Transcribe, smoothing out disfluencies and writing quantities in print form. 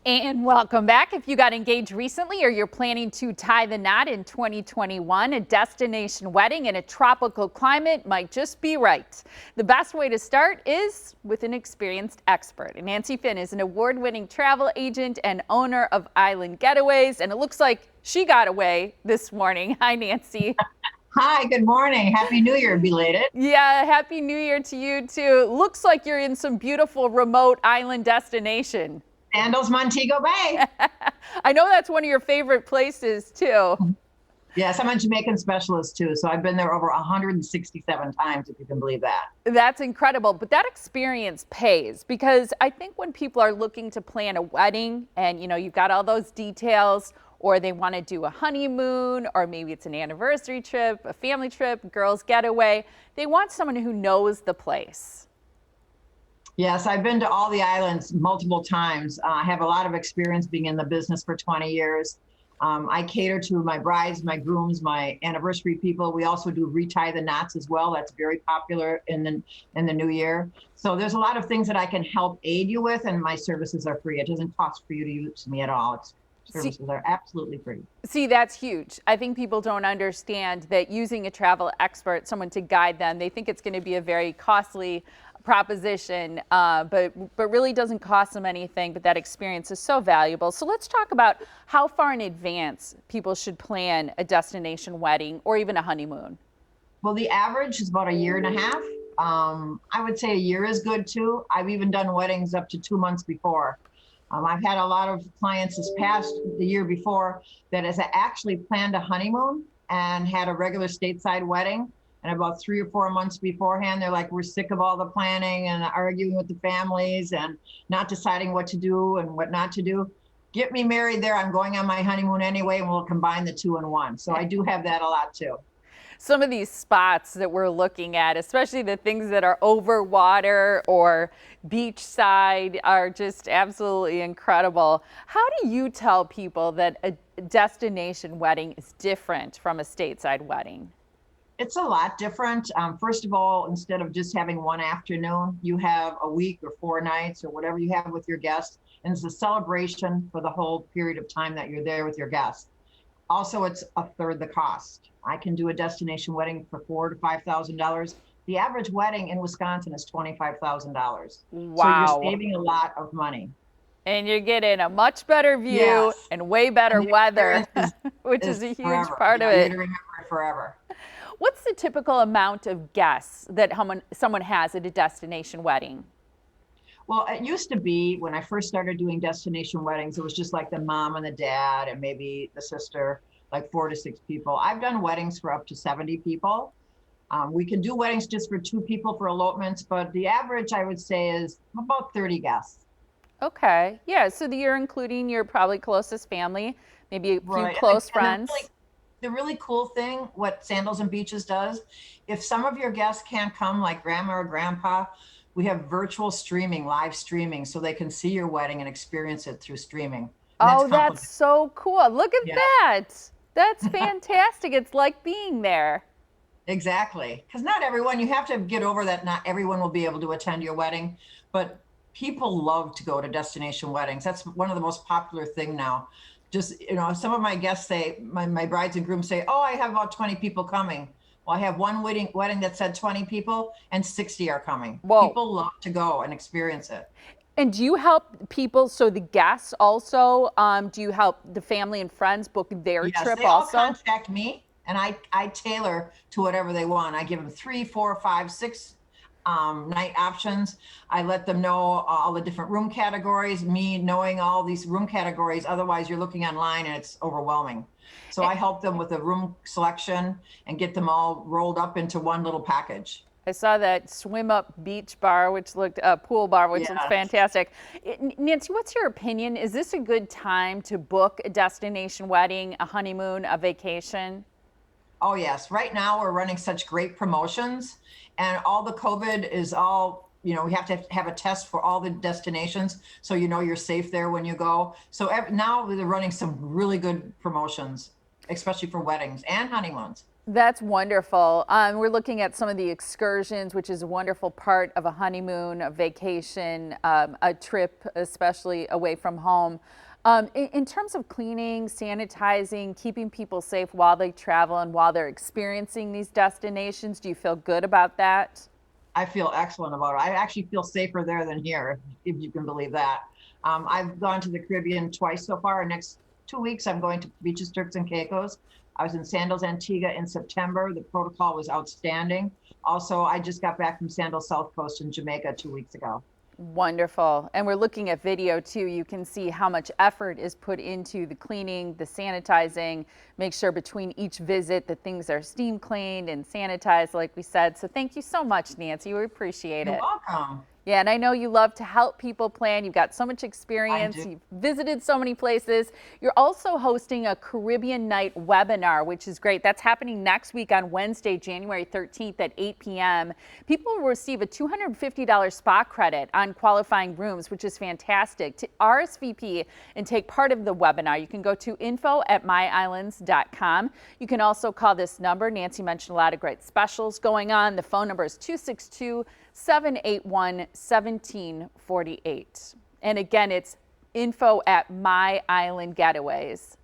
And welcome back. If you got engaged recently or you're planning to tie the knot in 2021, a destination wedding in a tropical climate might just be right. The best way to start is with an experienced expert. And Nancy Finn is an award-winning travel agent and owner of Island Getaways, and it looks like she got away this morning. Hi, Nancy. Hi, good morning. Happy New Year, belated. Yeah, Happy New Year to you too. Looks like you're in some beautiful remote island destination. Sandals, Montego Bay. I know that's one of your favorite places too. Yes, I'm a Jamaican specialist too, so I've been there over 167 times, if you can believe that. That's incredible, but that experience pays because I think when people are looking to plan a wedding and you've got all those details, or they want to do a honeymoon, or maybe it's an anniversary trip, a family trip, girls getaway, they want someone who knows the place. Yes, I've been to all the islands multiple times. I have a lot of experience being in the business for 20 years. I cater to my brides, my grooms, my anniversary people. We also do retie the knots as well. That's very popular in the new year. So there's a lot of things that I can help aid you with, and my services are free. It doesn't cost for you to use me at all. Services are absolutely free. See, that's huge. I think people don't understand that using a travel expert, someone to guide them, they think it's going to be a very costly proposition, but really doesn't cost them anything. But that experience is so valuable. So let's talk about how far in advance people should plan a destination wedding or even a honeymoon. Well, the average is about a year and a half. I would say a year is good too. I've even done weddings up to 2 months before. I've had a lot of clients the year before that has actually planned a honeymoon and had a regular stateside wedding. And about 3 or 4 months beforehand, they're like, we're sick of all the planning and arguing with the families and not deciding what to do and what not to do. Get me married there. I'm going on my honeymoon anyway, and we'll combine the two in one. So I do have that a lot too. Some of these spots that we're looking at, especially the things that are over water or beachside, are just absolutely incredible. How do you tell people that a destination wedding is different from a stateside wedding? It's a lot different. First of all, instead of just having one afternoon, you have a week or 4 nights or whatever you have with your guests. And it's a celebration for the whole period of time that you're there with your guests. Also, it's a third the cost. I can do a destination wedding for $4,000 to $5,000. The average wedding in Wisconsin is $25,000. Wow. So you're saving a lot of money. And you're getting a much better view, yes, and way better weather, which is a huge forever. part of it. You remember it forever. What's the typical amount of guests that someone has at a destination wedding? Well, it used to be when I first started doing destination weddings, it was just like the mom and the dad and maybe the sister, like 4 to 6 people. I've done weddings for up to 70 people. We can do weddings just for 2 people for elopements, but the average I would say is about 30 guests. Okay. Yeah. So you're including your probably closest family, maybe a few Right. close And friends. the really cool thing, what Sandals and Beaches does, if some of your guests can't come, like grandma or grandpa, we have virtual streaming, live streaming, so they can see your wedding and experience it through streaming. Oh, that's so cool. Look at Yeah. that. That's fantastic. It's like being there. Exactly. Because not everyone, you have to get over that not everyone will be able to attend your wedding, but people love to go to destination weddings. That's one of the most popular thing now. Just, some of my guests say, my brides and grooms say, oh, I have about 20 people coming. Well, I have one wedding that said 20 people and 60 are coming. Whoa. People love to go and experience it. And do you help people, so the guests also, do you help the family and friends book their Yes, trip they all also? contact me and I tailor to whatever they want. I give them 3, 4, 5, 6 night options. I let them know all the different room categories, me knowing all these room categories. Otherwise, you're looking online and it's overwhelming. So I help them with the room selection and get them all rolled up into one little package. I saw that swim up beach bar, which looked pool bar, which looks fantastic. Nancy, what's your opinion? Is this a good time to book a destination wedding, a honeymoon, a vacation? Oh, yes. Right now, we're running such great promotions, and all the COVID is all, we have to have a test for all the destinations. So, you're safe there when you go. So now they're running some really good promotions, especially for weddings and honeymoons. That's wonderful. We're looking at some of the excursions, which is a wonderful part of a honeymoon, a vacation, a trip, especially away from home. In terms of cleaning, sanitizing, keeping people safe while they travel and while they're experiencing these destinations, do you feel good about that? I feel excellent about it. I actually feel safer there than here, if you can believe that. I've gone to the Caribbean twice so far. Next 2 weeks, I'm going to Beaches, Turks and Caicos. I was in Sandals, Antigua in September. The protocol was outstanding. Also, I just got back from Sandals South Coast in Jamaica 2 weeks ago. Wonderful. And we're looking at video too. You can see how much effort is put into the cleaning, the sanitizing, make sure between each visit that things are steam cleaned and sanitized, like we said. So thank you so much, Nancy. We appreciate You're it. welcome. Yeah, and I know you love to help people plan. You've got so much I experience. do. You've visited so many places. You're also hosting a Caribbean Night webinar, which is great. That's happening next week on Wednesday, January 13th at 8 p.m. People will receive a $250 spa credit on qualifying rooms, which is fantastic. To RSVP and take part of the webinar, you can go to info@myislands.com. You can also call this number. Nancy mentioned a lot of great specials going on. The phone number is 262-781-1748. And again, it's info@myislandgetaways.com.